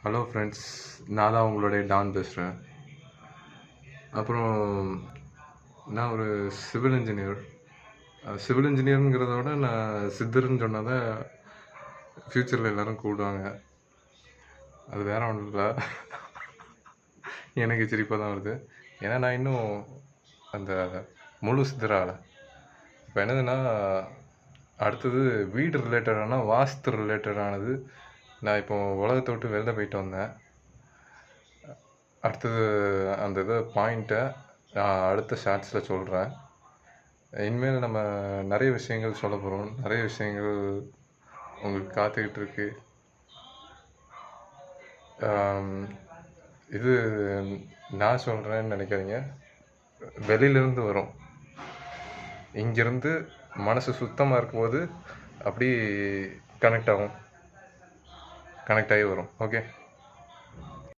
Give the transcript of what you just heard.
Hello friends, நான் தான் உங்களுடைய டான் பேசுகிறேன். அப்புறம் நான் ஒரு சிவில் இன்ஜினியர். சிவில் இன்ஜினியருங்கிறத விட நான் சித்தர்ன்னு சொன்னால் தான் ஃப்யூச்சரில் எல்லோரும் கூப்பிடுவாங்க. அது வேற ஒன்றும் இல்லை, எனக்கு சிரிப்பாக தான் வருது. ஏன்னா நான் இன்னும் அந்த முழு சித்தராகலை. இப்போ என்னதுன்னா, அடுத்தது வீடு ரிலேட்டடான வாஸ்து ரிலேட்டடானது. நான் இப்போ உலகத்தை விட்டு வெளில போயிட்டு வந்தேன். அடுத்தது அந்த இதை பாயிண்ட்டை நான் அடுத்த ஷார்ட்ஸில் சொல்கிறேன். இனிமேல் நம்ம நிறைய விஷயங்கள் சொல்ல போகிறோம். நிறைய விஷயங்கள் உங்களுக்கு காத்துக்கிட்டு இருக்கு. இது நான் சொல்கிறேன்னு நினைக்காதீங்க, வெளியிலேருந்து வரும். இங்கேருந்து மனசு சுத்தமாக இருக்கும்போது அப்படி கனெக்ட் ஆகி வரும். ஓகே.